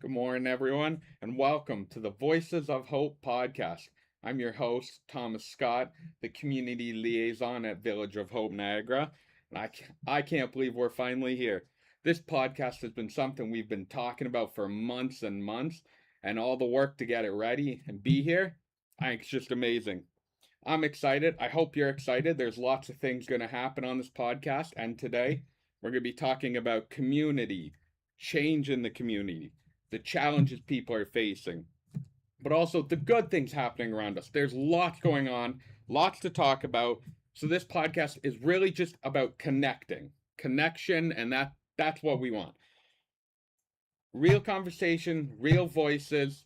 Good morning, everyone, and welcome to the Voices of Hope podcast. I'm your host, Thomas Scott, the community liaison at Village of Hope Niagara, and I can't believe we're finally here. This podcast has been something we've been talking about for months and months, and all the work to get it ready and be here, I think it's just amazing. I'm excited. I hope you're excited. There's lots of things going to happen on this podcast, and today we're going to be talking about community, change in the community, the challenges people are facing, but also the good things happening around us. There's lots going on, lots to talk about. So this podcast is really just about connection, and that's what we want. Real conversation, real voices.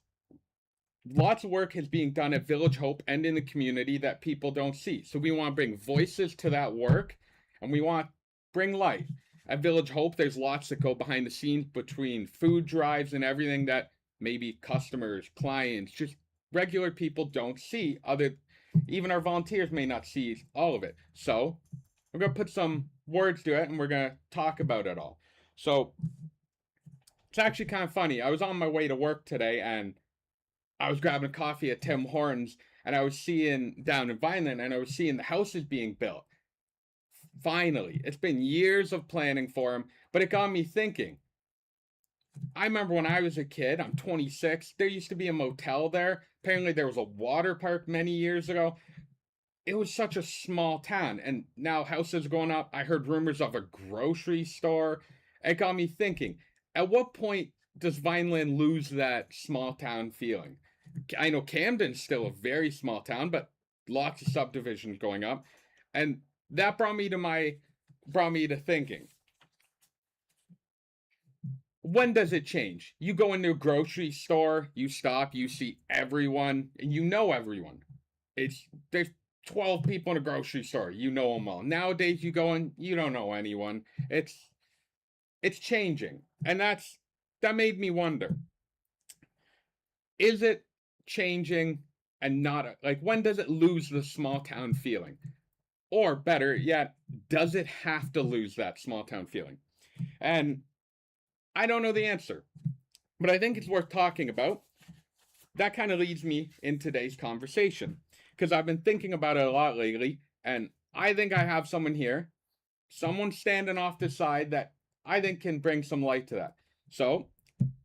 Lots of work is being done at Village Hope and in the community that people don't see. So we want to bring voices to that work, and we want to bring light. At Village Hope, there's lots that go behind the scenes between food drives and everything that maybe customers, clients, just regular people don't see. Even our volunteers may not see all of it. So we're going to put some words to it, and we're going to talk about it all. So it's actually kind of funny. I was on my way to work today, and I was grabbing coffee at Tim Hortons, and I was seeing down in Vineland, and I was seeing the houses being built. Finally, it's been years of planning for them, but it got me thinking. I remember when I was a kid, I'm 26, there used to be a motel there. Apparently, there was a water park many years ago. It was such a small town, and now houses are going up. I heard rumors of a grocery store. It got me thinking, at what point does Vineland lose that small town feeling? I know Camden's still a very small town, but lots of subdivisions going up. And that brought me to thinking. When does it change? You go into a grocery store, you stop, you see everyone, and you know everyone. There's 12 people in a grocery store, you know them all. Nowadays you go in, you don't know anyone. It's changing. And that made me wonder. Is it changing and not like when does it lose the small town feeling? Or better yet, does it have to lose that small town feeling? And I don't know the answer, but I think it's worth talking about. That kind of leads me in today's conversation because I've been thinking about it a lot lately, and I think I have someone standing off the side that I think can bring some light to that. So,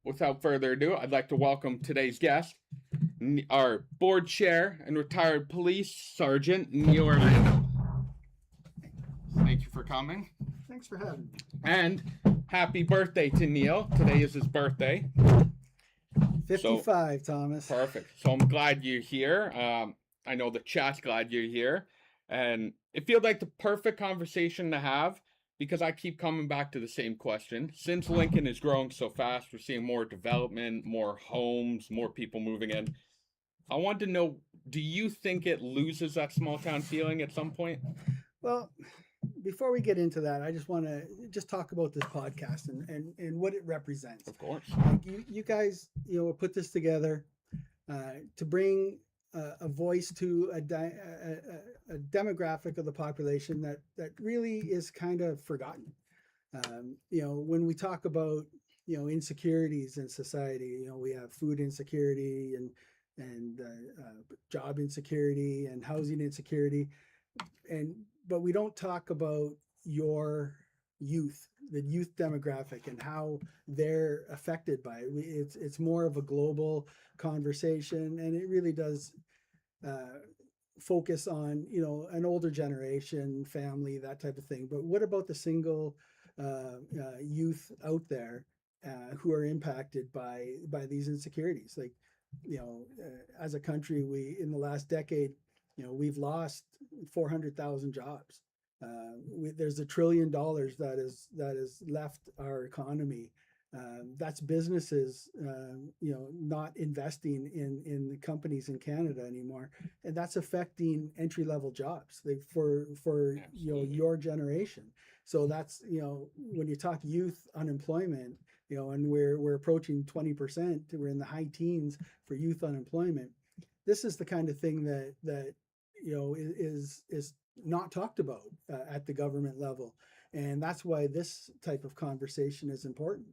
without further ado, I'd like to welcome today's guest, our board chair and retired police sergeant, Neal. Thank you for coming. Thanks for having me. And happy birthday to Neal. Today is his birthday. 55, Thomas. Perfect. So I'm glad you're here. I know the chat's glad you're here. And it feels like the perfect conversation to have because I keep coming back to the same question. Since Lincoln is growing so fast, we're seeing more development, more homes, more people moving in. I want to know, do you think it loses that small town feeling at some point? Well, before we get into that, I just want to just talk about this podcast and what it represents. Of course. Like you guys, put this together to bring a voice to a demographic of the population that really is kind of forgotten. When we talk about insecurities in society, we have food insecurity and job insecurity and housing insecurity, but we don't talk about your youth, the youth demographic, and how they're affected by it. It's more of a global conversation, and it really does focus on an older generation, family, that type of thing. But what about the single youth out there who are impacted by these insecurities? Like, as a country, we in the last decade, we've lost 400,000 jobs. There's $1 trillion that is left our economy. That's businesses, not investing in the companies in Canada anymore, and that's affecting entry level jobs for your generation. So that's when you talk youth unemployment, and we're approaching 20%. We're in the high teens for youth unemployment. This is the kind of thing that is not talked about at the government level, and that's why this type of conversation is important.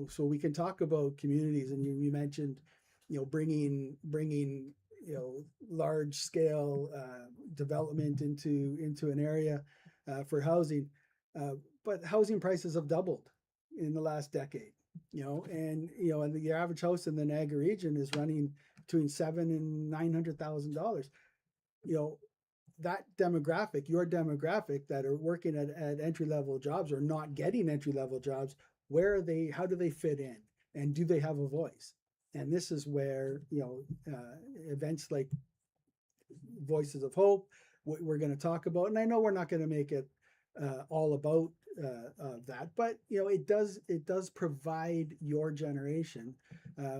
So we can talk about communities, and you mentioned, bringing large scale development into an area for housing, uh, but housing prices have doubled in the last decade. And the average house in the Niagara region is running between $700,000 and $900,000. You know, that demographic, your demographic that are working at entry level jobs or not getting entry level jobs, where are they? How do they fit in? And do they have a voice? And this is where events like Voices of Hope, what we're going to talk about. And I know we're not going to make it all about that, but it does provide your generation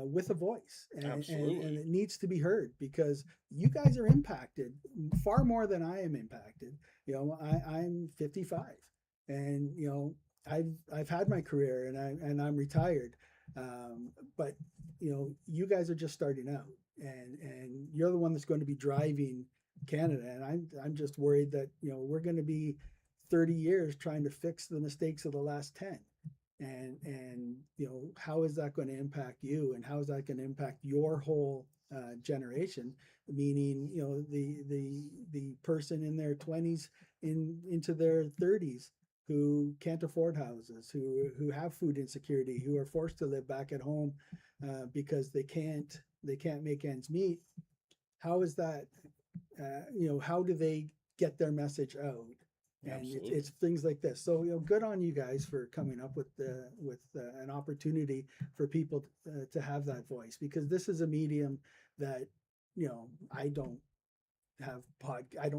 with a voice, and Absolutely. it needs to be heard because you guys are impacted far more than I am impacted. I'm 55, and I've had my career, and I'm retired, but you guys are just starting out, and you're the one that's going to be driving Canada, and I'm just worried that we're going to be 30 years trying to fix the mistakes of the last 10. And how is that going to impact you, and how is that going to impact your whole generation, meaning the person in their 20s into their 30s who can't afford houses, who have food insecurity, who are forced to live back at home because they can't make ends meet. How is that? How do they get their message out? And it's Absolutely. things like this. So good on you guys for coming up with an opportunity for people to have that voice, because this is a medium that I don't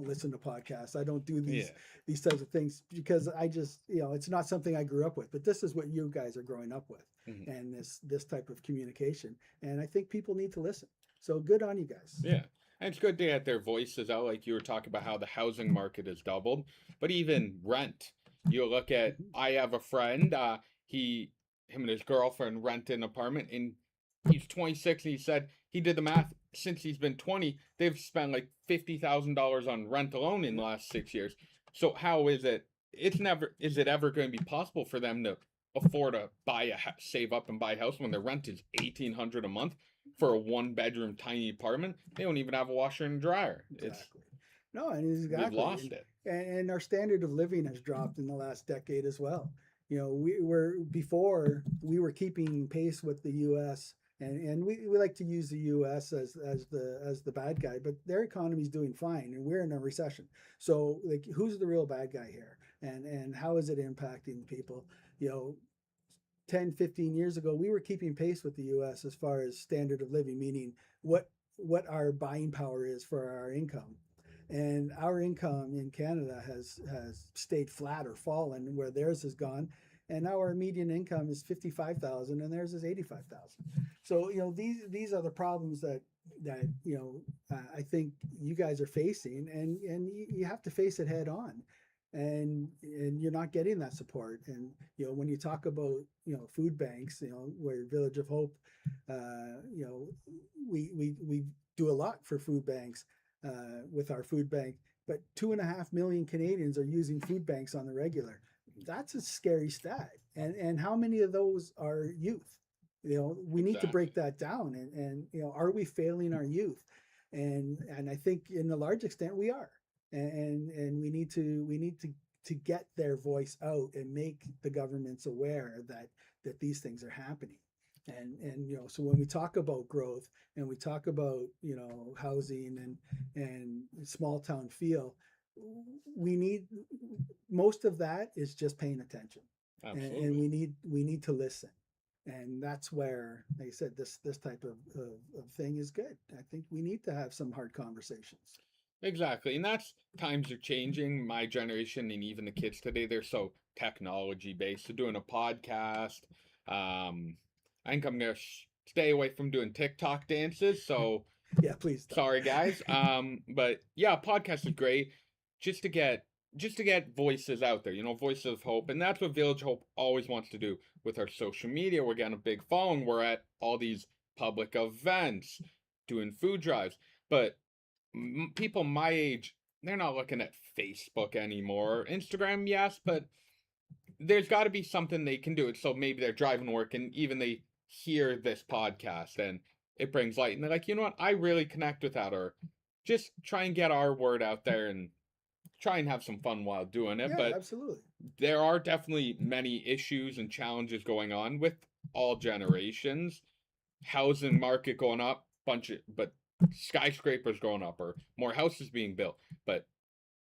listen to podcasts. I don't do Yeah. these types of things because I just it's not something I grew up with. But this is what you guys are growing up with, Mhm. and this type of communication. And I think people need to listen. So good on you guys. Yeah. And it's good to get their voices out. Like you were talking about how the housing market has doubled, but even rent. You look at, Mhm. I have a friend, him and his girlfriend rent an apartment, and he's 26, and he said he did the math. Since he's been 20, they've spent like $50,000 on rent alone in the Yep, last 6 years. So how is it? Is it ever going to be possible for them to afford to save up and buy a house when their rent is 1,800 a month for a one bedroom tiny apartment? They don't even have a washer and dryer. exactly. No, and We've exactly, lost it. and our standard of living has dropped in the last decade as well. We were keeping pace with the U.S. and we like to use the U.S. as the bad guy, but their economy is doing fine, and we're in a recession. So like, who's the real bad guy here, and how is it impacting people? You know, 10, 15 years ago, we were keeping pace with the US as far as standard of living, meaning what our buying power is for our income. And our income in Canada has stayed flat or fallen, where theirs has gone. And now our median income is 55,000 and theirs is 85,000. So these are the problems that I think you guys are facing, and you have to face it head on. And you're not getting that support. And when you talk about food banks, where Village of Hope, you know we do a lot for food banks with our food bank, but 2.5 million Canadians are using food banks on the regular. That's a scary stat. And how many of those are youth? We need to Exactly. break that down. And are we failing our youth? And I think in a large extent we are. And we need to get their voice out and make the governments aware that these things are happening. And so when we talk about growth, and we talk about housing and small town feel, we need, most of that is just paying attention. And Absolutely. we need to listen. And that's where, like I said, this type of thing is good. I think we need to have some hard conversations. Exactly. And that's, times are changing. My generation and even the kids today, they're so technology based. So doing a podcast, I think I'm gonna stay away from doing TikTok dances. So Yeah, please don't. sorry guys. But yeah, podcast is great just to get voices out there, voices of hope. And that's what Village Hope always wants to do with our social media. We're getting a big following. We're at all these public events, doing food drives. But people my age, they're not looking at Facebook anymore. Instagram, yes, but there's got to be something they can do it. So maybe they're driving to work and even they hear this podcast and it brings light and they're like, you know what, I really connect with that, or just try and get our word out there and try and have some fun while doing it. Yeah, But absolutely. there are definitely many issues and challenges going on with all generations. Housing market going up, but skyscrapers going up or more houses being built. But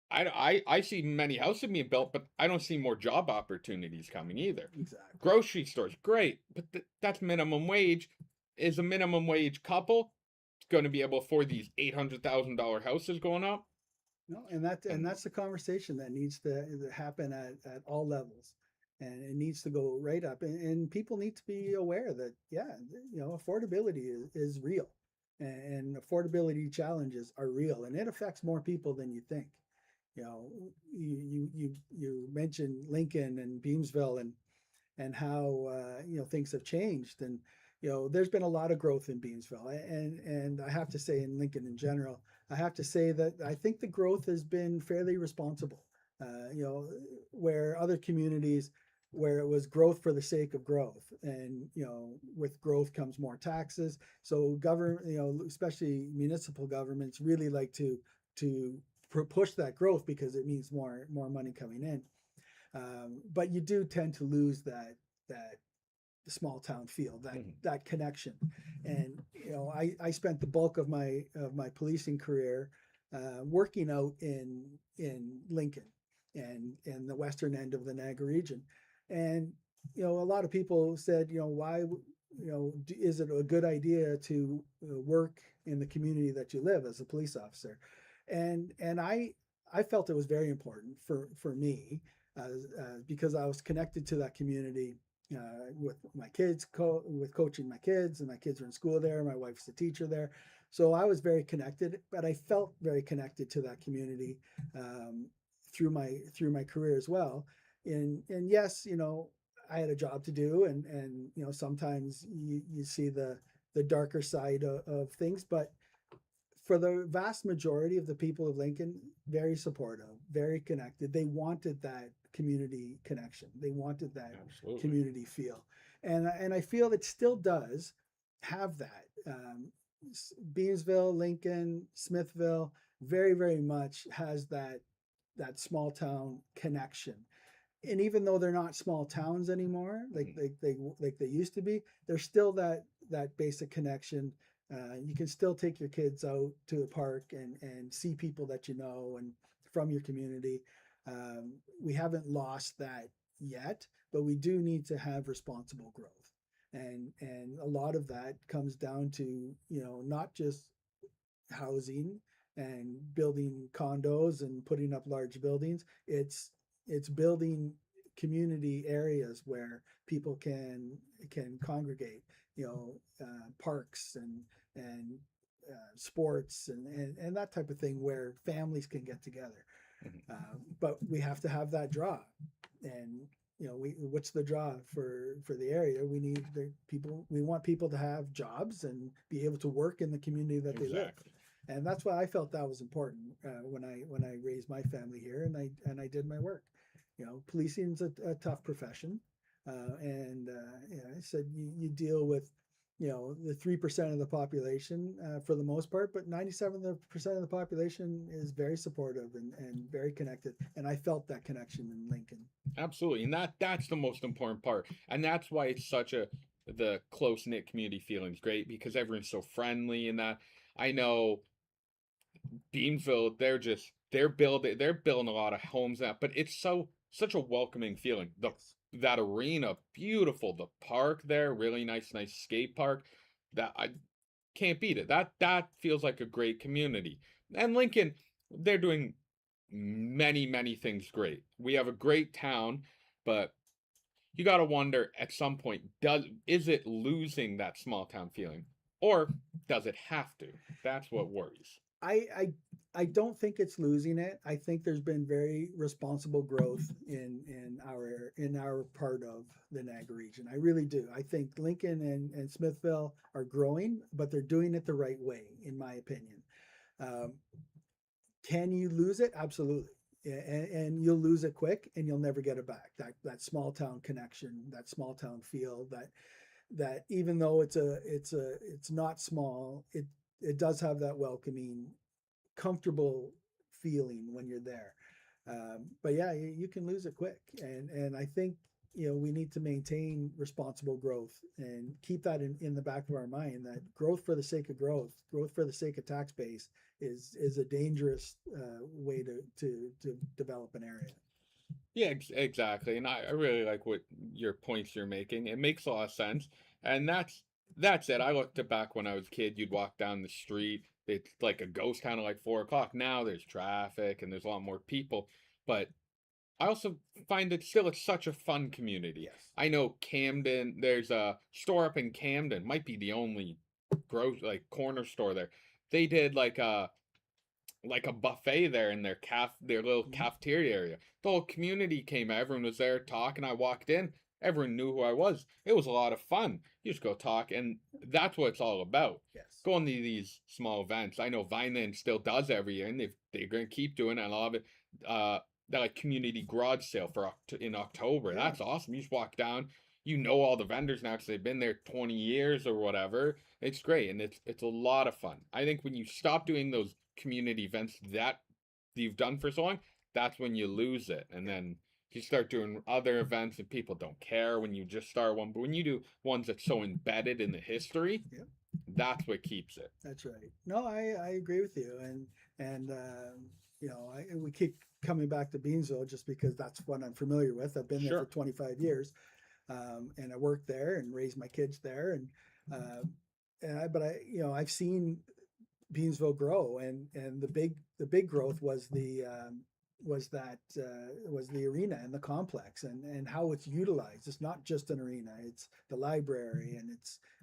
I see many houses being built, but I don't see more job opportunities coming either. Exactly. Grocery stores, great, but that's minimum wage. Is a minimum wage couple going to be able to afford these $800,000 houses going up? No, and And that's the conversation that needs to happen at all levels, and it needs to go right up. And people need to be aware that yeah, affordability is real, and affordability challenges are real, and it affects more people than you think. You know, you mentioned Lincoln and Beamsville and how things have changed, and there's been a lot of growth in Beamsville, and I have to say in Lincoln in general, I have to say that I think the growth has been fairly responsible. Where other communities where it was growth for the sake of growth, and with growth comes more taxes. So government, especially municipal governments, really like to push that growth because it means more money coming in. But you do tend to lose that small town feel, mhm, that connection. And I spent the bulk of my policing career working out in Lincoln and in the western end of the Niagara region. And a lot of people said, why is it a good idea to work in the community that you live as a police officer? And I felt it was very important for me, because I was connected to that community with my kids, with coaching my kids, and my kids are in school there. My wife's a teacher there, so I was very connected. But I felt very connected to that community um, through my career as well. And yes, I had a job to do, and sometimes you see the darker side of things, but for the vast majority of the people of Lincoln, very supportive, very connected. They wanted that community connection. They wanted that absolutely. community feel, and I feel it still does have that. Beamsville, Lincoln, Smithville, very much has that small town connection. And even though they're not small towns anymore, Mhm, like they used to be, there's still that basic connection. You can still take your kids out to a park and see people that you know and from your community. We haven't lost that yet, but we do need to have responsible growth, and a lot of that comes down to not just housing and building condos and putting up large buildings. It's building community areas where people can congregate. Parks and sports and that type of thing where families can get together. mhm. But we have to have that draw, and what's the draw for the area? We need the people. We want people to have jobs and be able to work in the community that they live, Exactly. and that's why I felt that was important when I raised my family here and I did my work. Policing is a tough profession, and I said you deal with the 3% of the population for the most part, but 97% of the population is very supportive and very connected, and I felt that connection in Lincoln. Absolutely. And that's the most important part. And that's why it's such a the close knit community feeling's great because everyone's so friendly and that I know Beamsville, they're building a lot of homes out, but it's such a welcoming feeling. Yes. That arena, beautiful. The park there, really nice skate park. That I can't beat it. That feels like a great community. And Lincoln, they're doing many things great. We have a great town, but you got to wonder at some point, does is it losing that small town feeling, or does it have to? That's what worries. I, I I don't think it's losing it. I think there's been very responsible growth in our part of the Niagara region. I really do. I think Lincoln and Smithville are growing, but they're doing it the right way, in my opinion. Um, can you lose it? Absolutely. and you'll lose it quick, and you'll never get it back. That small town connection, that small town feel, that even though it's not small, it does have that welcoming, comfortable feeling when you're there. But yeah, you can lose it quick, and I think we need to maintain responsible growth and keep that in the back of our mind, that growth for the sake of growth for the sake of tax base is a dangerous way to develop an area. Yeah, exactly. And I really like what your points you're making. It makes a lot of sense. And that's it. I looked at back when I was a kid, you'd walk down the street. It's like a ghost town at like 4 o'clock. Now there's traffic and there's a lot more people. But I also find that still it's such a fun community. Yes. I know Camden, there's a store up in Camden, might be the only like corner store there. They did like a buffet there in their little Mm-hmm. cafeteria area. The whole community came, everyone was there talking. I walked in, everyone knew who I was. It was a lot of fun. You just go talk, and that's what it's all about. Yes. Going to these small events. I know Vineland still does every year, and they're going to keep doing it. And a lot of it, that like community garage sale in October. Yeah. That's awesome. You just walk down. You know all the vendors now because they've been there 20 years or whatever. It's great, and it's a lot of fun. I think when you stop doing those community events that you've done for so long, that's when you lose it. And then you start doing other events and people don't care when you just start one. But when you do ones that's so embedded in the history, Yep. that's what keeps it. That's right. No, I agree with you, and we keep coming back to Beansville just because that's what I'm familiar with. I've been there for Sure. 25 years, and I worked there and raised my kids there, but I've seen Beansville grow, and the big growth was the arena and the complex, and how it's utilized. It's not just an arena; it's the library, and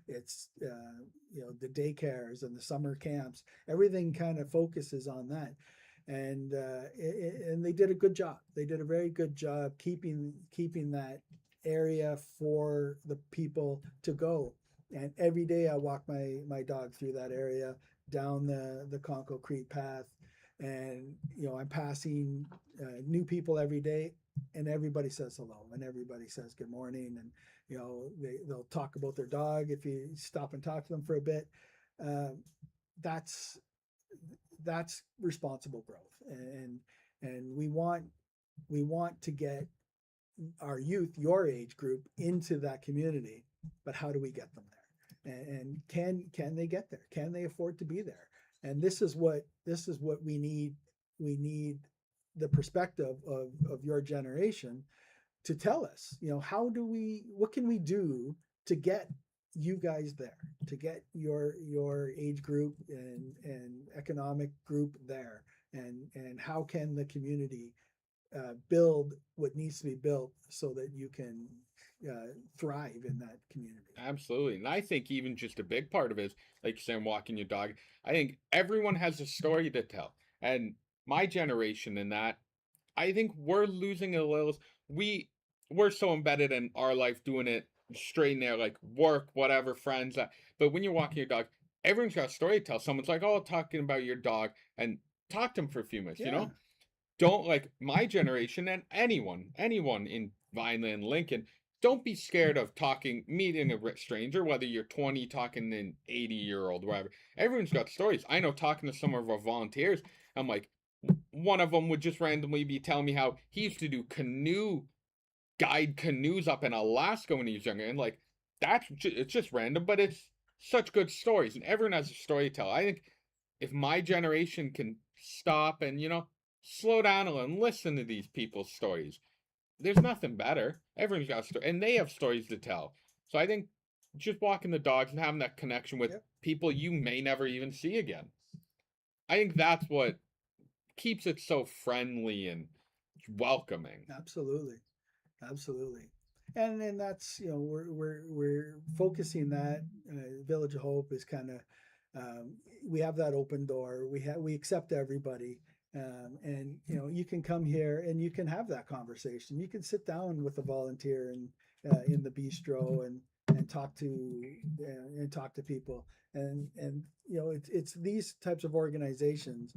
it's the daycares and the summer camps. Everything kind of focuses on that, and they did a good job. They did a very good job keeping that area for the people to go. And every day I walk my dog through that area, down the Conco Creek path, and I'm passing new people every day, and everybody says hello, and everybody says good morning, and they'll talk about their dog if you stop and talk to them for a bit. Uh, that's that's responsible growth, and we want to get our youth, your age group, into that community. But how do we get them there? And can they get there? Can they afford to be there? And this is what we need. We need the perspective of your generation to tell us, what can we do to get you guys there, to get your age group and economic group there, and how can the community build what needs to be built so that you can thrive in that community. Absolutely. And I think even just a big part of it is, like you said, walking your dog. I think everyone has a story to tell. And my generation in that, I think we're losing a little. We we're so embedded in our life doing it straight in there, like work, whatever, friends. But when you're walking your dog, everyone's got a story to tell. Someone's like, "Oh, talking about your dog," and talk to them for a few minutes. Yeah. Don't like my generation and anyone in Vineland, Lincoln. Don't be scared of meeting a stranger, whether you're 20 talking to an 80-year-old, whatever. Everyone's got stories. I know talking to some of our volunteers, I'm like, one of them would just randomly be telling me how he used to do guide canoes up in Alaska when he was younger. And like, it's just random, but it's such good stories. And everyone has a story to tell. I think if my generation can stop and, slow down a little and listen to these people's stories, there's nothing better. Everyone's got a story, and they have stories to tell. So I think just walking the dogs and having that connection with Yep. people you may never even see again. I think that's what keeps it so friendly and welcoming. Absolutely. Absolutely. And then that's we're focusing that Village of Hope is kind of, we have that open door. We accept everybody, and you can come here and you can have that conversation. You can sit down with a volunteer and in the bistro and talk to people, and it's these types of organizations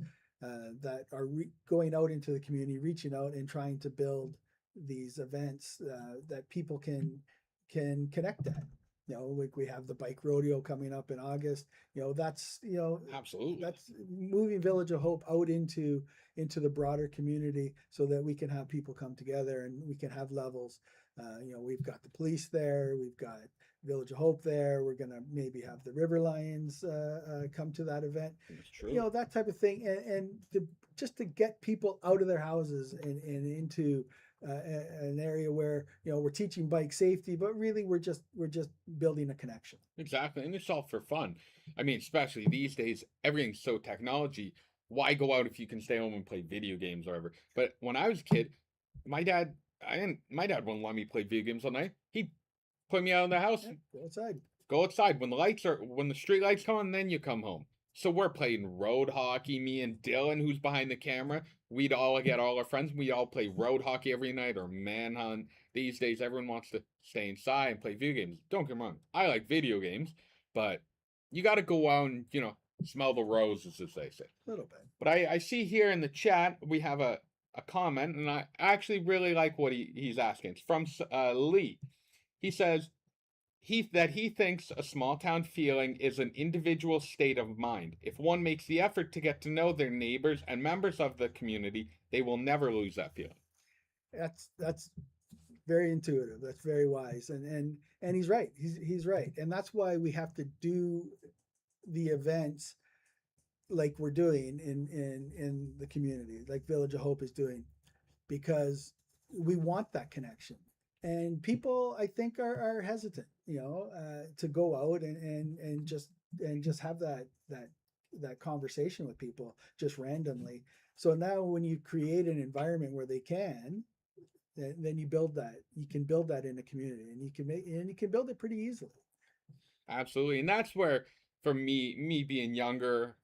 that are going out into the community, reaching out and trying to build these events that people can connect at. Like we have the bike rodeo coming up in August. That's Absolutely. that's moving Village of Hope out into the broader community so that we can have people come together and we can have levels. We've got the police there, we've got Village of Hope there. We're gonna maybe have the River Lions come to that event. It's true. That type of thing, and just to get people out of their houses and into an area where we're teaching bike safety, but really we're just building a connection. Exactly. And it's all for fun. I mean, especially these days, everything's so technology. Why go out if you can stay home and play video games or whatever? But when I was a kid, my dad, my dad wouldn't let me play video games all night. He'd put me out of the house, Yeah, go outside. go outside when the street lights come on, then you come home. So we're playing road hockey. Me and Dylan, who's behind the camera, we'd all get all our friends. We all play road hockey every night or manhunt. These days, everyone wants to stay inside and play video games. Don't get me wrong, I like video games, but you got to go out and smell the roses, as they say. A little bit. But I see here in the chat we have a comment, and I actually really like what he's asking. It's from Lee. He says he thinks a small town feeling is an individual state of mind. If one makes the effort to get to know their neighbors and members of the community, they will never lose that feeling. That's very intuitive. That's very wise, and he's right. He's right, and that's why we have to do the events like we're doing in the community, like Village of Hope is doing, because we want that connection. And people, I think, are hesitant, to go out and just have that conversation with people just randomly. So now, when you create an environment where they can, then you build that. You can build that in a community, and you can build it pretty easily. Absolutely. And that's where, for me being younger,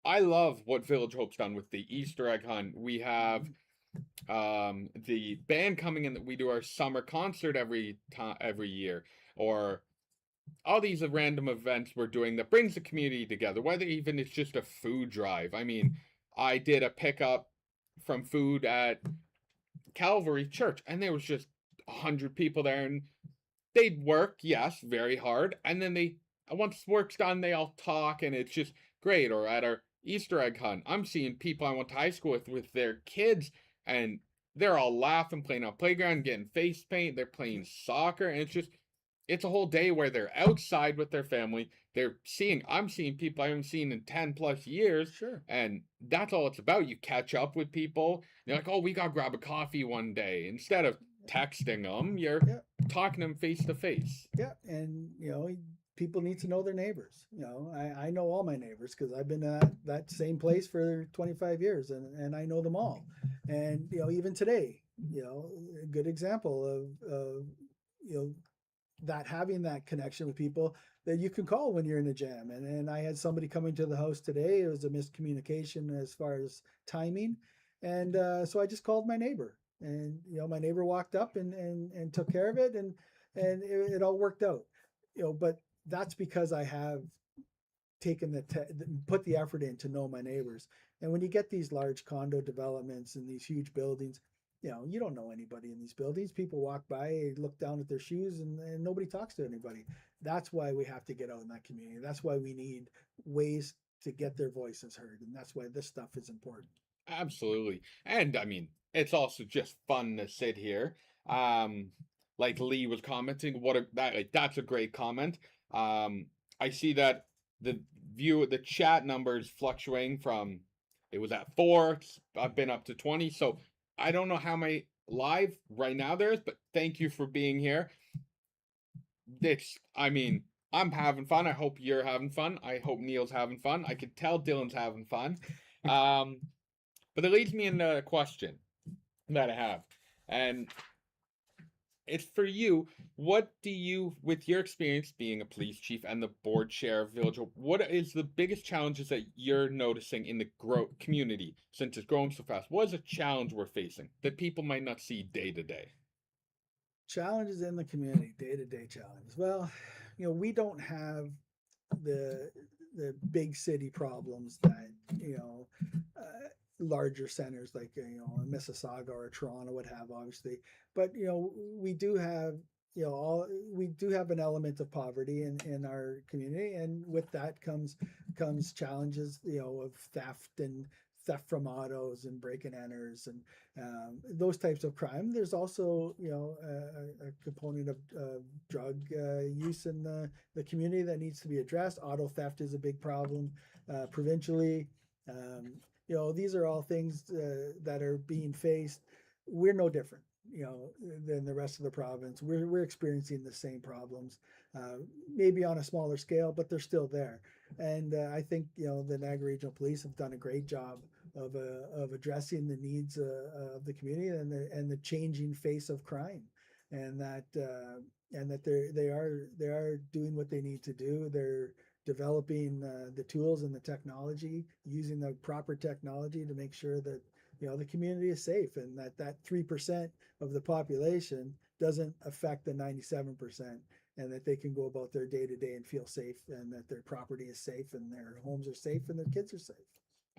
I love what Village Hope's done with the Easter egg hunt. We have the band coming in that we do our summer concert every year, or all these random events we're doing that brings the community together, whether even it's just a food drive. I mean, I did a pickup from food at Calvary Church, and there was just 100 people there, and they'd work, yes, very hard, and then once work's done, they all talk, and it's just great. Or at our Easter egg hunt, I'm seeing people I went to high school with their kids, and they're all laughing, playing on playground, getting face paint, they're playing soccer, and it's a whole day where they're outside with their family. I'm seeing people I haven't seen in 10 plus years. Sure. And that's all it's about. You catch up with people. You're like, oh, we got to grab a coffee one day. Instead of texting them, you're talking to them face to face. Yeah. And, people need to know their neighbors. I know all my neighbors because I've been at that same place for 25 years and I know them all. And, even today, a good example of that having that connection with people that you can call when you're in a jam. And I had somebody coming to the house today. It was a miscommunication as far as timing. And so I just called my neighbor, and my neighbor walked up and took care of it, and it all worked out. But that's because I have taken put the effort in to know my neighbors. And when you get these large condo developments and these huge buildings, you don't know anybody in these buildings. People walk by, look down at their shoes, and nobody talks to anybody. That's why we have to get out in that community. That's why we need ways to get their voices heard, and that's why this stuff is important. Absolutely. And I mean, it's also just fun to sit here. Like Lee was commenting, that's a great comment. I see that the chat numbers fluctuating from, it was at 4, I've been up to 20. So I don't know how many live right now there is, but thank you for being here. I'm having fun. I hope you're having fun. I hope Neal's having fun. I could tell Dylan's having fun. But it leads me into a question that I have. And it's for you. What do you, with your experience being a police chief and the board chair of Village Hope, what is the biggest challenges that you're noticing in the community since it's growing so fast? What is a challenge we're facing that people might not see day to day? Challenges in the community, day-to-day challenges. Well, we don't have the big city problems that larger centers like a Mississauga or a Toronto would have, obviously. But we do have all we do have an element of poverty in our community, and with that comes challenges of theft from autos and break and enters and those types of crime. There's also a component of drug use in the community that needs to be addressed. Auto theft is a big problem provincially. Um, these are all things that are being faced. We're no different, than the rest of the province. We're experiencing the same problems, uh, maybe on a smaller scale, but they're still there. And I think the Niagara Regional Police have done a great job of addressing the needs of the community and the changing face of crime, and that they are doing what they need to do. They're developing the tools and the technology, using the proper technology to make sure that the community is safe, and that 3% of the population doesn't affect the 97%, and that they can go about their day to day and feel safe, and that their property is safe, and their homes are safe, and their kids are safe.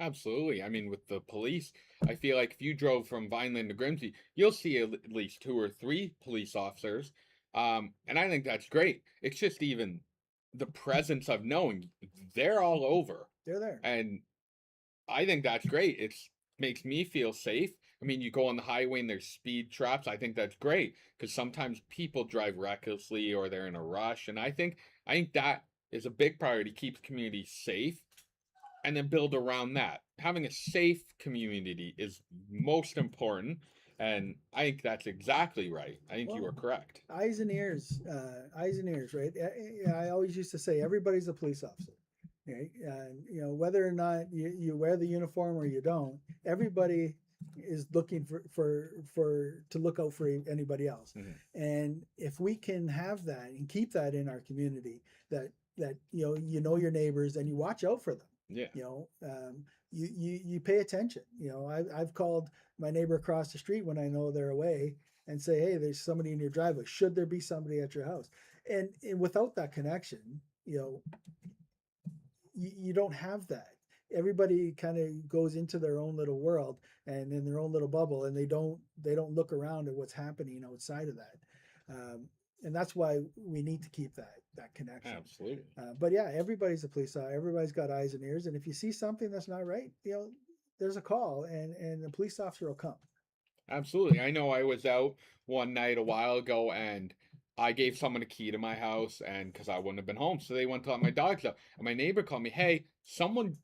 Absolutely. I mean, with the police, I feel like if you drove from Vineland to Grimsby, you'll see at least two or three police officers. And I think that's great. It's just even the presence of knowing they're all over. They're there. And I think that's great. It's makes me feel safe. I mean, you go on the highway and there's speed traps. I think that's great because sometimes people drive recklessly or they're in a rush. And I think that is a big priority, keeps communities safe and then build around that. Having a safe community is most important. And I think that's exactly right. I think you Well, are correct. eyes and ears, right? I always used to say everybody's a police officer, right? Whether or not you wear the uniform or you don't, everybody is looking for to look out for anybody else. Mhm. And if we can have that and keep that in our community, that your neighbors and you watch out for them. Yeah. You know, you pay attention. I've called my neighbor across the street when I know they're away and say, hey, there's somebody in your driveway. Should there be somebody at your house? And without that connection, you don't have that. Everybody kind of goes into their own little world and in their own little bubble, and they don't look around at what's happening outside of that. And that's why we need to keep that connection. Absolutely. But yeah, everybody's a police officer. Everybody's got eyes and ears, and if you see something that's not right, there's a call, and the police officer will come. Absolutely. I know I was out one night a while ago and I gave someone a key to my house and because I wouldn't have been home. So they went to let my dogs out. And my neighbor called me, hey, someone's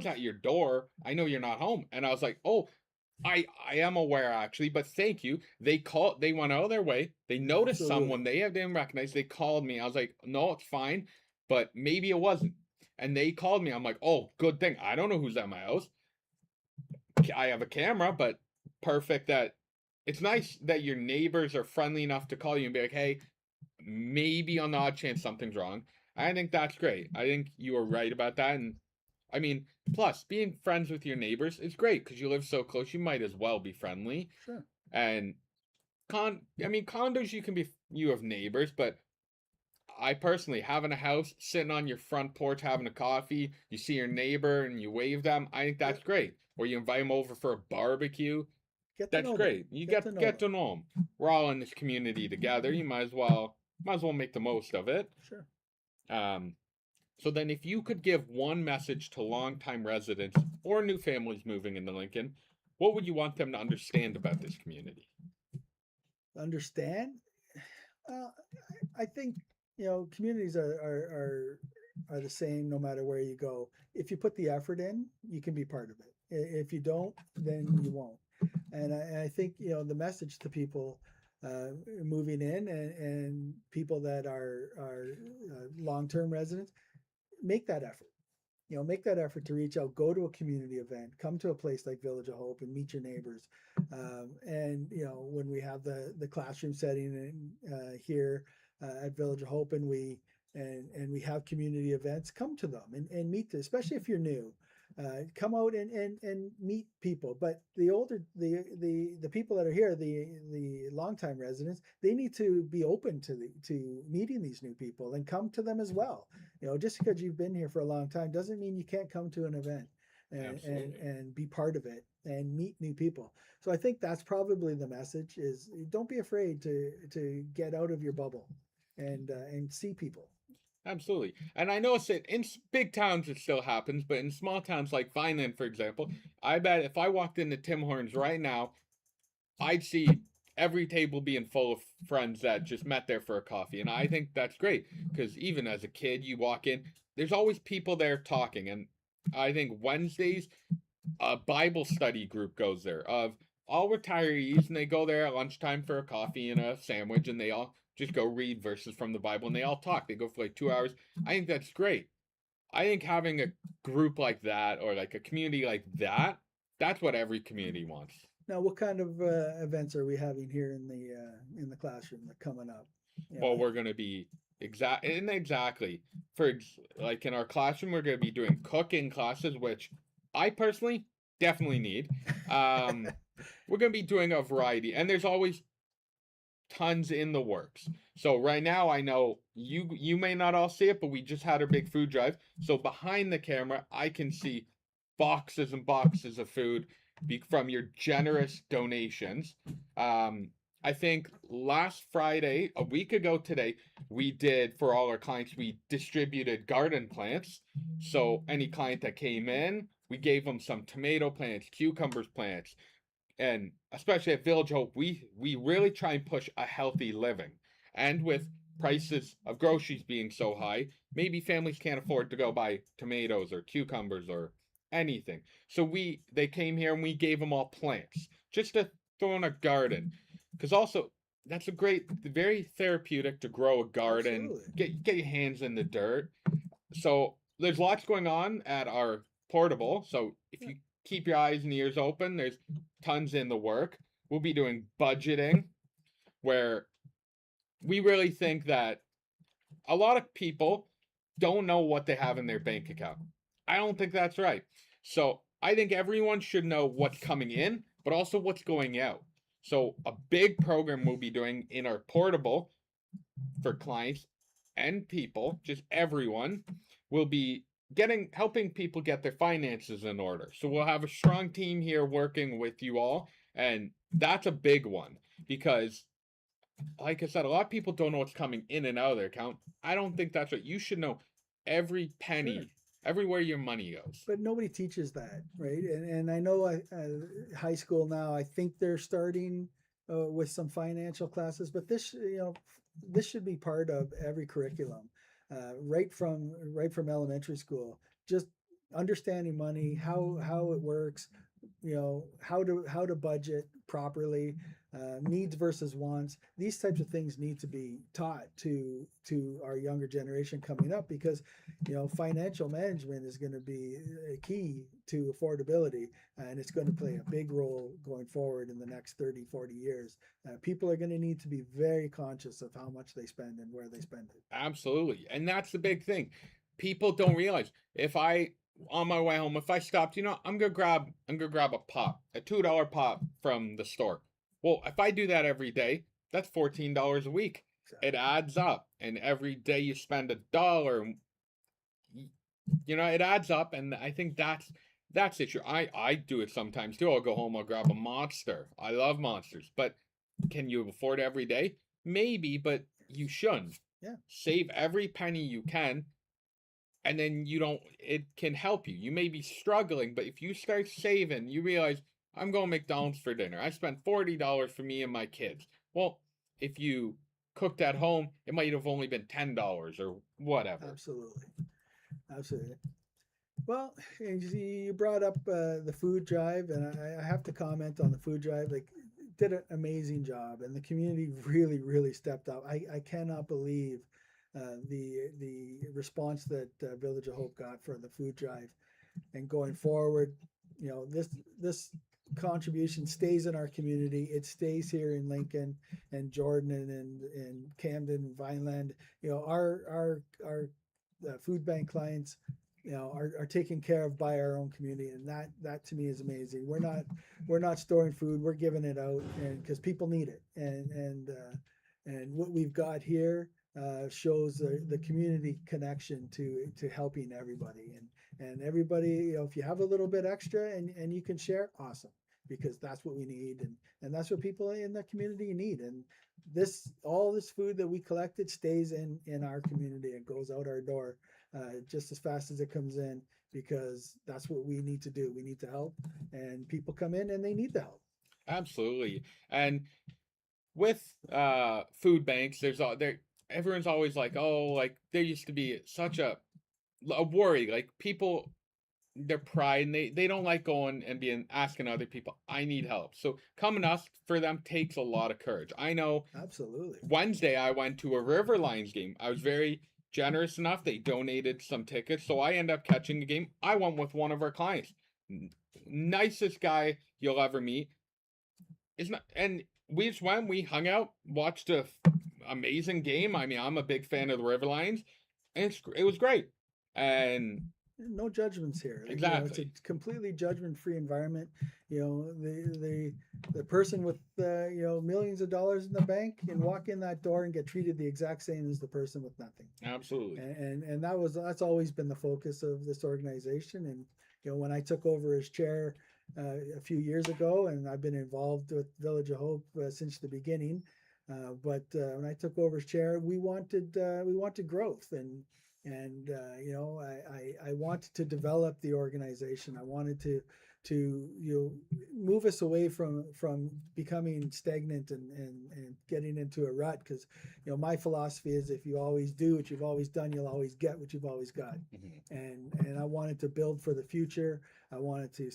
at your door. I know you're not home. And I was like, oh, I am aware actually, but thank you. They went out of their way. They noticed Absolutely. someone they didn't recognize. They called me. I was like, no, it's fine, but maybe it wasn't. And they called me. I'm like, oh, good thing. I don't know who's at my house. I have a camera, but perfect that it's nice that your neighbors are friendly enough to call you and be like, hey, maybe on the odd chance something's wrong. I think that's great. I think you are right about that. And I mean, plus being friends with your neighbors is great because you live so close. You might as well be friendly. Sure. And I mean, condos you have neighbors, but I personally having a house, sitting on your front porch having a coffee, you see your neighbor and you wave them. I think Yeah. that's great. Or you invite them over for a barbecue. Get to That's know them. great. You Get to know get them. to know them. We're all in this community together. You might as well make the most of it. Sure. Um, so then, if you could give one message to longtime residents or new families moving into Lincoln, what would you want them to understand about this community? Understand? Well, I think communities are the same no matter where you go. If you put the effort in, you can be part of it. If you don't, then you won't. And I think the message to people moving in and people that are long term residents, make that effort. Make that effort to reach out, go to a community event, come to a place like Village of Hope and meet your neighbors. And when we have the classroom setting here at Village of Hope, and we have community events, come to them and meet them, especially if you're new. Come out and meet people. But the people that are here, the longtime residents, they need to be open to meeting these new people and come to them as well. Just because you've been here for a long time doesn't mean you can't come to an event. Absolutely. and be part of it and meet new people. So I think that's probably the message: is don't be afraid to get out of your bubble and see people. Absolutely. And I notice it in big towns it still happens, but in small towns like Vineland, for example, I bet if I walked into Tim Hortons right now, I'd see every table being full of friends that just met there for a coffee. And I think that's great because even as a kid, you walk in, there's always people there talking. And I think Wednesdays, a Bible study group goes there of all retirees, and they go there at lunchtime for a coffee and a sandwich, and they all just go read verses from the Bible, and they all talk. They go for like 2 hours. I think that's great. I think having a group like that or like a community like that, that's what every community wants. Now, what kind of events are we having here in the classroom that coming up? You Well, know, we're going to be exactly for like in our classroom, we're going to be doing cooking classes, which I personally definitely need. Um, we're going to be doing a variety, and there's always tons in the works. So right now I know you may not all see it, but we just had our big food drive. So behind the camera, I can see boxes and boxes of food from your generous donations. Um, I think last Friday, a week ago today, we did for all our clients, we distributed garden plants. So any client that came in, we gave them some tomato plants, cucumbers plants, and especially at Village Hope, we really try and push a healthy living. And with prices of groceries being so high, maybe families can't afford to go buy tomatoes or cucumbers or anything. So they came here and we gave them all plants just to throw in a garden. Because also that's a great, very therapeutic to grow a garden, absolutely. get your hands in the dirt. So there's lots going on at our portable. So if Yeah, you keep your eyes and ears open, there's tons in the work. We'll be doing budgeting, where we really think that a lot of people don't know what they have in their bank account. I don't think that's right. So I think everyone should know what's coming in, but also what's going out. So a big program we'll be doing in our portable for clients and people, just everyone, will be helping people get their finances in order. So we'll have a strong team here working with you all, and that's a big one because like I said, a lot of people don't know what's coming in and out of their account. I don't think that's what you should know every sure. penny, everywhere your money goes. But nobody teaches that, right? And I know high school now. I think they're starting with some financial classes, but this should be part of every curriculum, right from elementary school. Just understanding money, how it works, how to budget properly, needs versus wants. These types of things need to be taught to our younger generation coming up, because financial management is going to be a key to affordability, and it's going to play a big role going forward in the next 30, 40 years. People are going to need to be very conscious of how much they spend and where they spend it. Absolutely. And that's the big thing. People don't realize if I on my way home, if I stopped, I'm gonna grab a pop, a $2 pop from the store. Well, if I do that every day, that's $14 a week. It Exactly. adds up. And every day you spend $1, it adds up, and I think that's it. I do it sometimes too. I'll go home, I'll grab a monster. I love monsters, but can you afford it every day? Maybe, but you shouldn't. Yeah, Save every penny you can, and then you don't. It can help you. You may be struggling, but if you start saving, you realize I'm going to McDonald's for dinner. I spent $40 for me and my kids. Well, if you cooked at home, it might have only been $10 or whatever. absolutely, absolutely. Well, and you brought up the food drive, and I have to comment on the food drive. Like, did an amazing job, and the community really, really stepped up. I cannot believe the response that Village of Hope got for the food drive, and going forward, this contribution stays in our community. It stays here in Lincoln and Jordan and Camden and Vineland. Our food bank clients are taken care of by our own community, and that to me is amazing. We're not storing food, we're giving it out, and because people need it, and what we've got here, shows the community connection to helping everybody, and everybody, if you have a little bit extra and you can share, awesome, because that's what we need, and that's what people in the community need. And all this food that we collected stays in our community. It goes out our door just as fast as it comes in, because that's what we need to do. We need to help, and people come in and they need the help. Absolutely. And with food banks, there's all there everyone's always like, oh, like there used to be such a worry, like people their pride, and they don't like going and being asking other people, I need help. So coming us for them takes a lot of courage. I know Absolutely. Wednesday I went to a River Lions game. I was very generous enough. They donated some tickets, so I ended up catching the game. I went with one of our clients. Nicest guy you'll ever meet. It's not, and we just went, we hung out, watched a amazing game. I mean, I'm a big fan of the River Lions, and it was great. And No judgments here. It's a exactly. completely judgment-free environment. The person with millions of dollars in the bank can walk in that door and get treated the exact same as the person with nothing. Absolutely. And that's always been the focus of this organization. And when I took over as chair a few years ago, and I've been involved with Village of Hope since the beginning. But when I took over as chair, we wanted growth, and I wanted to develop the organization. I wanted to move us away from becoming stagnant and getting into a rut, because my philosophy is, if you always do what you've always done, you'll always get what you've always got. Mm-hmm. And I wanted to build for the future. I wanted to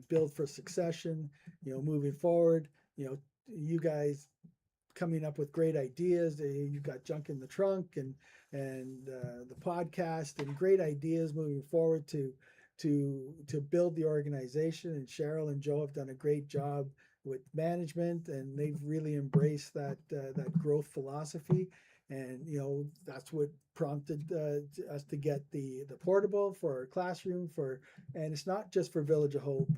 build for succession, moving forward. You guys coming up with great ideas. You've got Junk in the Trunk and the podcast, and great ideas moving forward to build the organization. And Cheryl and Joe have done a great job with management, and they've really embraced that growth philosophy. And that's what prompted us to get the portable for our classroom, and it's not just for Village of Hope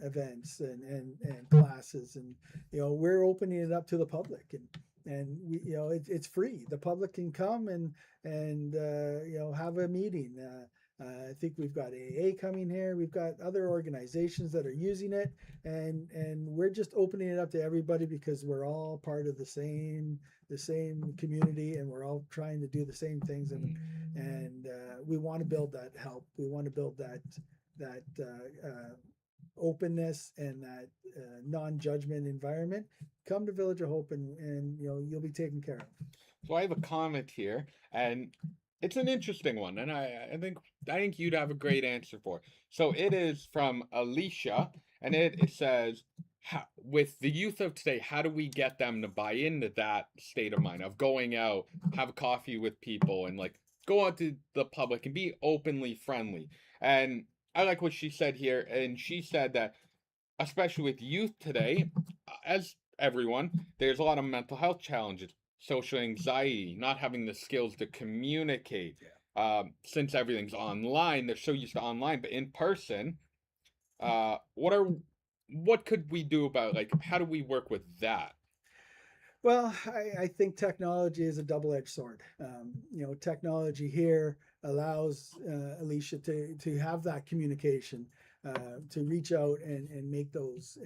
events and classes. And we're opening it up to the public, and it's free. The public can come and have a meeting. I think we've got AA coming here. We've got other organizations that are using it, and we're just opening it up to everybody, because we're all part of the same community, and we're all trying to do the same things. And we want to build that help. We want to build that openness and that non-judgment environment. Come to Village of Hope, and you'll be taken care of. So I have a comment here, and it's an interesting one, and I think you'd have a great answer for it. So it is from Alicia, and it says, with the youth of today, how do we get them to buy into that state of mind of going out, have coffee with people, and like go out to the public and be openly friendly? And I like what she said here, and she said that especially with youth today, as everyone, there's a lot of mental health challenges, social anxiety, not having the skills to communicate. Since everything's online, they're so used to online, but in person, uh, what are what could we do about, like, how do we work with that? Well, I think technology is a double-edged sword. Technology here allows Alicia to have that communication, to reach out and make those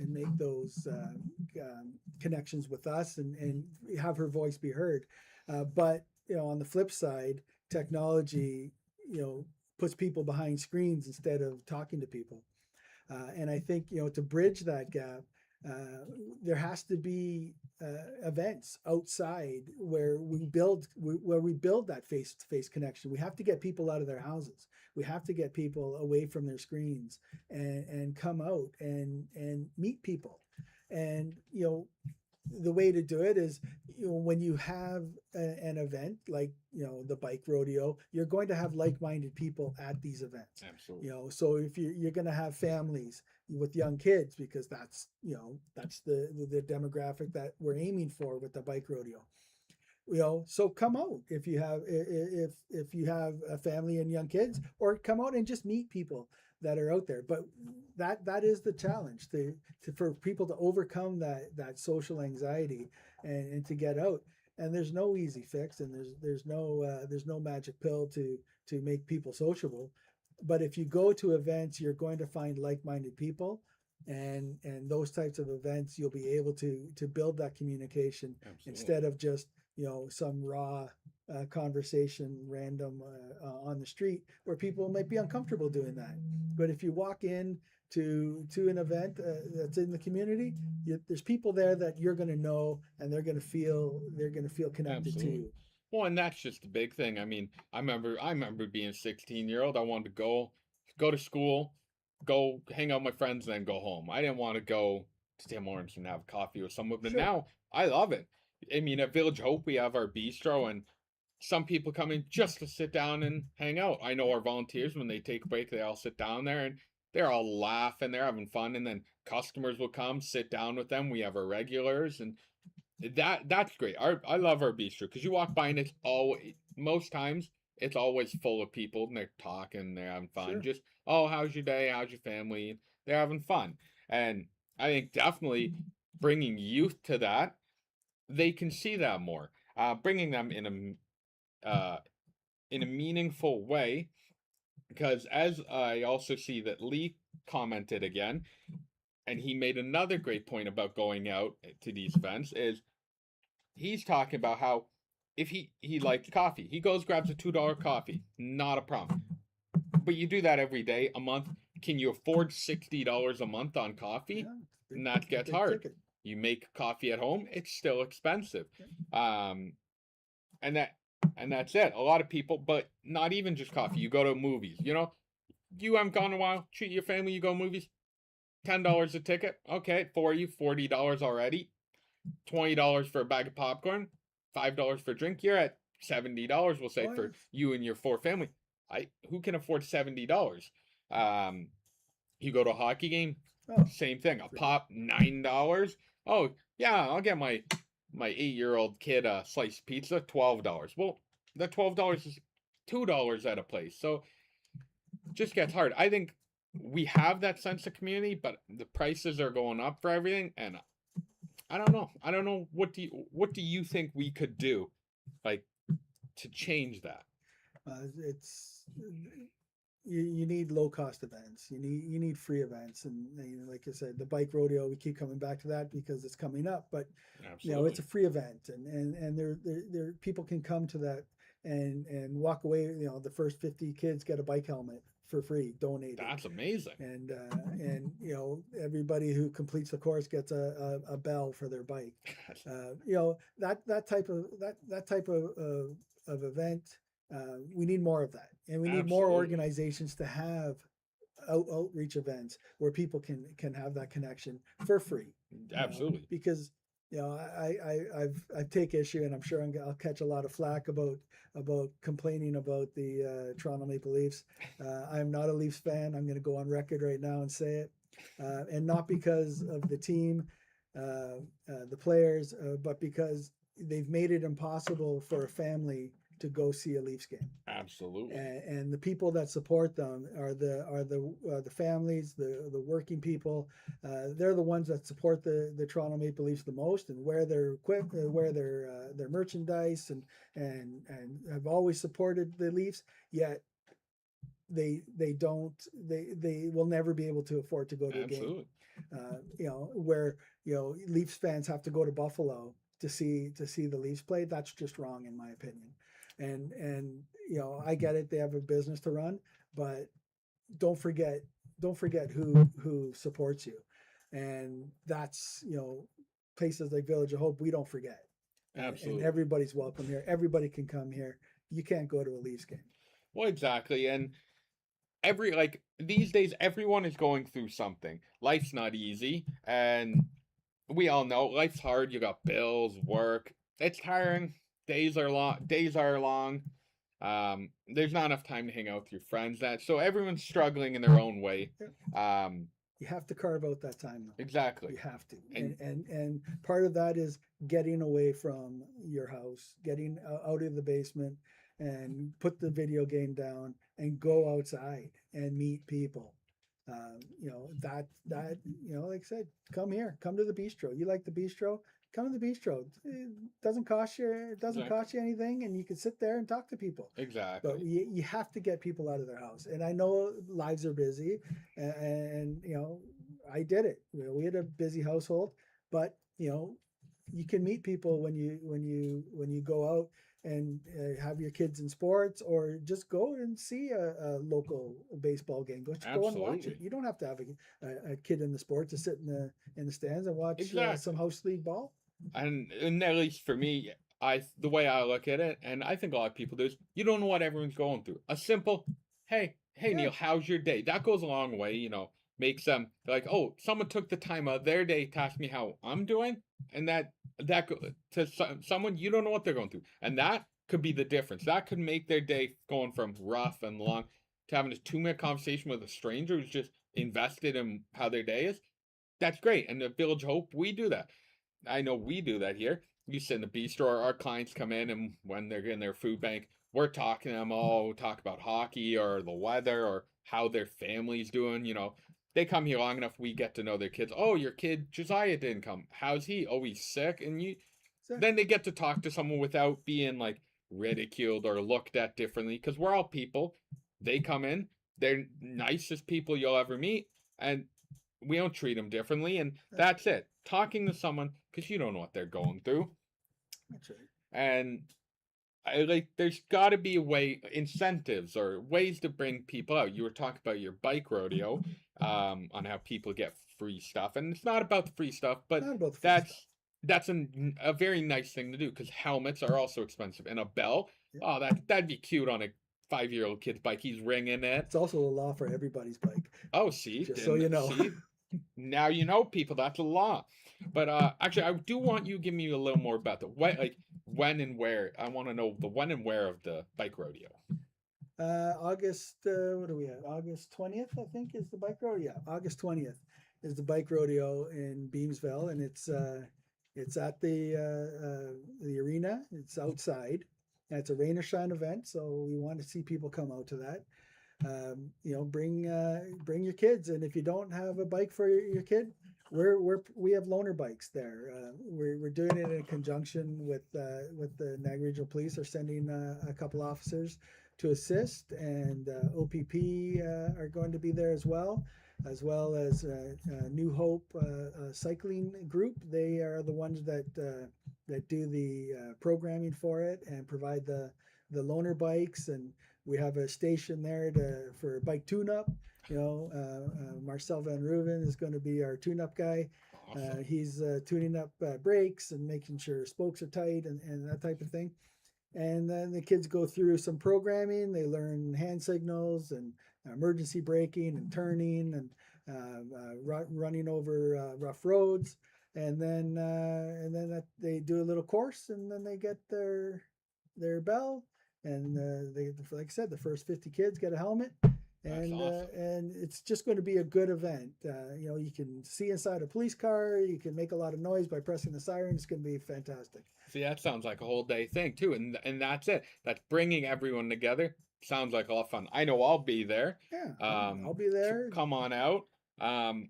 connections with us, and have her voice be heard. But on the flip side, technology puts people behind screens instead of talking to people. And I think to bridge that gap, there has to be events outside where we build that face-to-face connection. We have to get people out of their houses. We have to get people away from their screens and come out and meet people. And the way to do it is, when you have an event like the bike rodeo, you're going to have like-minded people at these events. Absolutely. So if you're going to have families with young kids, because that's the demographic that we're aiming for with the bike rodeo. So come out if you have a family and young kids, or come out and just meet people that are out there. But that is the challenge, for people to overcome that social anxiety, and to get out. and there's no easy fix, and there's no magic pill to make people sociable. But if you go to events, you're going to find like-minded people, and those types of events, you'll be able to build that communication Absolutely. instead of just some raw conversation random on the street where people might be uncomfortable doing that. But if you walk in to an event that's in the community, there's people there that you're going to know, and they're going to feel connected to Absolutely. you. Well, and that's just the big thing. I mean, I remember being a 16-year-old. I wanted to go to school, go hang out with my friends, and then go home. I didn't want to go to Tim Hortons and have coffee with someone. But Sure. now I love it. I mean, at Village Hope, we have our bistro, and some people come in just to sit down and hang out. I know our volunteers, when they take a break, they all sit down there and they're all laughing, they're having fun, and then customers will come sit down with them. We have our regulars, and that's great. I love our bistro because you walk by and it's always most times it's always full of people and they're talking, they're having fun. Sure. Just, oh, how's your day? How's your family? They're having fun, and I think definitely bringing youth to that, they can see that more. Bringing them in a meaningful way, because as I also see that Lee commented again, and he made another great point about going out to these events is he's talking about how if he likes coffee, he goes grabs a $2 coffee, not a problem. But you do that every day, a month. Can you afford $60 a month on coffee? Yeah, it's And that gets big hard. ticket. You make coffee at home; it's still expensive. Um, and that's it. A lot of people, but not even just coffee. You go to movies. You haven't gone in a while. Treat your family. You go movies. $10 a ticket. Okay, for you, $40 already. $20 for a bag of popcorn, $5 for a drink. You're at $70. We'll say Oh for yes. you and your four family. Who can afford $70? Um, you go to a hockey game, Oh, same thing. A forget. pop $9. Oh yeah, I'll get my 8-year-old kid a sliced pizza, $12. Well, the $12 is $2 at a place, so just gets hard. I think we have that sense of community, but the prices are going up for everything, and I don't know. I don't know. What do you think we could do, like, to change that? It's you need low cost events. You need free events, and like I said, the bike rodeo. We keep coming back to that because it's coming up, but it's Absolutely. a free event, and there people can come to that and walk away. The first 50 kids get a bike helmet for free, donated, That's amazing. and everybody who completes the course gets a bell for their bike. That type of event. We need more of that, and we need more Absolutely. organizations to have outreach events where people can have that connection for free. Absolutely. Because I've take issue, and I'm sure I'll catch a lot of flack about complaining about the Toronto Maple Leafs. I'm not a Leafs fan. I'm going to go on record right now and say it, and not because of the team, the players, but because they've made it impossible for a family to go see a Leafs game, Absolutely. and the people that support them are the families, the working people. They're the ones that support the Toronto Maple Leafs the most, and wear their equipment, wear their merchandise, and have always supported the Leafs. Yet they will never be able to afford to go to a game. Absolutely. Where Leafs fans have to go to Buffalo to see the Leafs play. That's just wrong in my opinion. And I get it. They have a business to run, but don't forget don't forget who supports you, and that's places like Village of Hope. We don't forget, and Absolutely. everybody's welcome here. Everybody can come here. You can't go to a Leafs game. Well, exactly. And like these days, everyone is going through something. Life's not easy, and we all know life's hard. You got bills, work. It's tiring. Days are long. Days are long. There's not enough time to hang out with your friends. So everyone's struggling in their own way. Yeah. Um, You have to carve out that time though. exactly. You have to, And and part of that is getting away from your house, getting out of the basement, and put the video game down and go outside and meet people. That like I said, come here, come to the bistro. You like the bistro? come to the bistro. It doesn't Exactly. cost you anything, and you can sit there and talk to people. But Exactly. you have to get people out of their house. And I know lives are busy, and I did it. We had a busy household, but you can meet people when you go out and have your kids in sports, or just go and see a local baseball game. Just go and watch it. Absolutely. You don't have to have a kid in the sport to sit in the stands and watch some Exactly. house league ball. And at least for me, the way I look at it, and I think a lot of people do, is you don't know what everyone's going through. A simple, hey Yeah, Neal, how's your day? That goes a long way, makes them like, oh, someone took the time out of their day to ask me how I'm doing, and to someone you don't know what they're going through, and that could be the difference. That could make their day going from rough and long to having a 2 minute conversation with a stranger who's just invested in how their day is. That's great. And the Village Hope, we do that. I know we do that here. You sit in the bistro, our clients come in, and when they're getting their food bank, we're talking to them all. We talk about hockey or the weather or how their family's doing. They come here long enough, we get to know their kids. Oh, your kid Josiah didn't come. How's he? Oh, he's sick. And then exactly. they get to talk to someone without being like ridiculed or looked at differently, because we're all people. They come in, they're nicest people you'll ever meet, and we don't treat them differently, and That's that's it. Talking to someone, because you don't know what they're going through, that's right. and there's got to be a way, incentives or ways to bring people out. You were talking about your bike rodeo, on how people get free stuff, and it's not about the free stuff, It's but not about the free stuff. that's a very nice thing to do, because helmets are also expensive, and a bell. Yeah. Oh, that'd be cute on a 5-year-old kid's bike. He's ringing it. It's also a law for everybody's bike, Oh, see, just so you didn't know. see. Now you know, people. That's a law. But actually, I do want you to give me a little more about the when and where. I want to know the when and where of the bike rodeo. August, what do we have? August 20th, I think, is the bike rodeo. Yeah, August 20th is the bike rodeo in Beamsville, and it's at the arena. It's outside, and it's a rain or shine event. So we want to see people come out to that. Bring your kids, and if you don't have a bike for your kid, we have loaner bikes there. We're doing it in conjunction with the Niagara Regional Police. Are sending a couple officers to assist, and OPP are going to be there as well as New Hope cycling group. They are the ones that do the programming for it and provide the loaner bikes, and we have a station there for bike tune-up. Marcel Van Ruven is going to be our tune-up guy. Awesome. He's tuning up brakes and making sure spokes are tight and that type of thing. And then the kids go through some programming. They learn hand signals and emergency braking and turning and running over rough roads. And then they do a little course, and then they get their bell. And like I said, the first 50 kids get a helmet, That's awesome. and it's just going to be a good event. You can see inside a police car. You can make a lot of noise by pressing the siren. It's going to be fantastic. See, that sounds like a whole day thing too, and that's it. That's bringing everyone together. Sounds like a lot of fun. I know I'll be there. Yeah, I'll be So there. come on out. Um,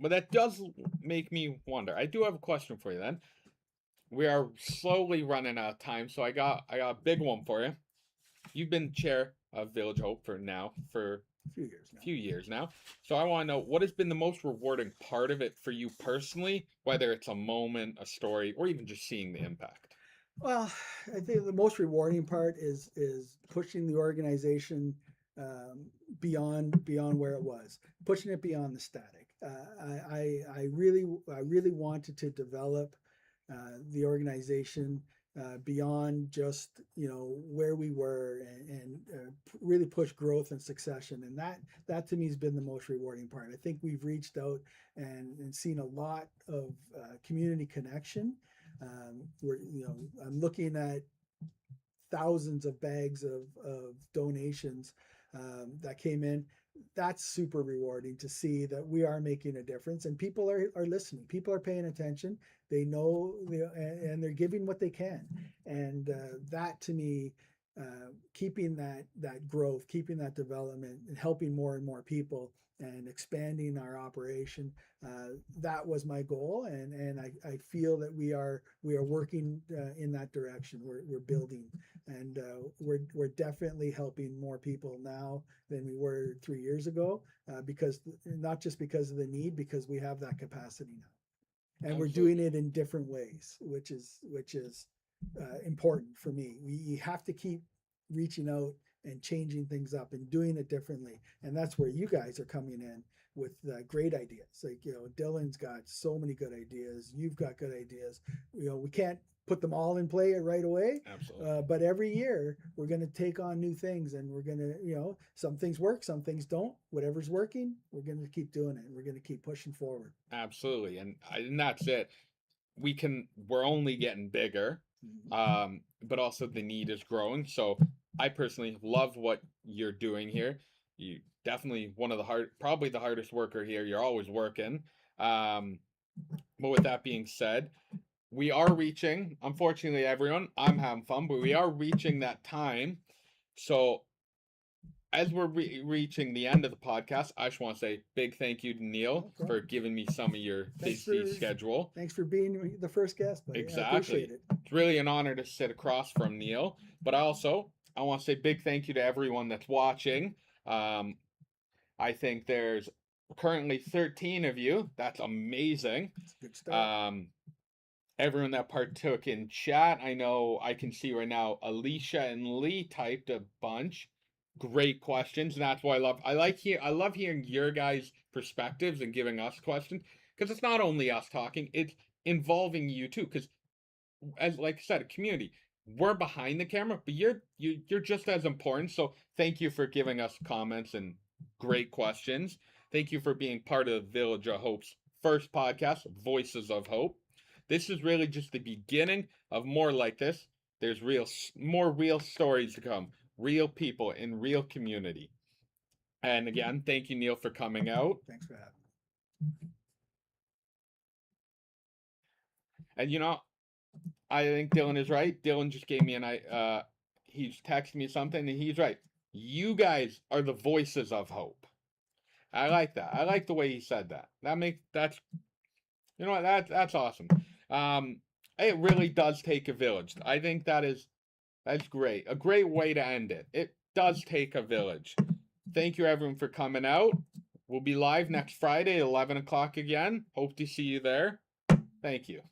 but that does make me wonder. I do have a question for you then. We are slowly running out of time, so I got a big one for you. You've been chair of Village Hope for A few years a now. few years now. So I want to know, what has been the most rewarding part of it for you personally, whether it's a moment, a story, or even just seeing the impact. Well, I think the most rewarding part is pushing the organization beyond where it was, pushing it beyond the static. I really wanted to develop the organization beyond just where we were, and really push growth and succession. And that to me has been the most rewarding part. I think we've reached out and seen a lot of community connection. I'm looking at thousands of bags of donations that came in. That's super rewarding to see that we are making a difference, and people are listening. People are paying attention. They know, and they're giving what they can. And that to me keeping that growth, keeping that development, and helping more and more people and expanding our operation. That was my goal, and I feel that we are working in that direction. We're building, and we're definitely helping more people now than we were 3 years ago, because not just because of the need, because we have that capacity now, and we're doing it in different ways, which is important for me. We have to keep reaching out and changing things up and doing it differently, and that's where you guys are coming in with great ideas. Like, Dylan's got so many good ideas. You've got good ideas. We can't put them all in play right away. Absolutely. But every year we're going to take on new things, and we're going to, some things work, some things don't. Whatever's working, we're going to keep doing it, and we're going to keep pushing forward. Absolutely. And that's it. We're only getting bigger, but also the need is growing. So I personally love what you're doing here. You definitely probably the hardest worker here. You're always working. But with that being said, we are reaching, unfortunately, everyone, I'm having fun, but we are reaching that time. So as we're reaching the end of the podcast, I just want to say big thank you to Neal for giving me some of your busy schedule. Thanks for being the first guest, buddy. Exactly. I appreciate it. It's really an honor to sit across from Neal. But I want to say big thank you to everyone that's watching. I think there's currently 13 of you. That's amazing. That's a good start. Everyone that partook in chat, I know I can see right now Alicia and Lee typed a bunch. Great questions, and that's why I love hearing your guys' perspectives and giving us questions, because it's not only us talking, it's involving you too, because as like I said, a community, we're behind the camera, but you're just as important. So thank you for giving us comments and great questions. Thank you for being part of Village of Hope's first podcast, Voices of Hope. This is really just the beginning of more like this. There's more real stories to come, real people in real community. And again, thank you, Neal, for coming out. Thanks for having me. And I think Dylan is right. Dylan just gave me he's texted me something, and he's right. You guys are the voices of hope. I like that. I like the way he said that. That's awesome. It really does take a village. I think that's great. A great way to end it. It does take a village. Thank you, everyone, for coming out. We'll be live next Friday at 11 o'clock again. Hope to see you there. Thank you.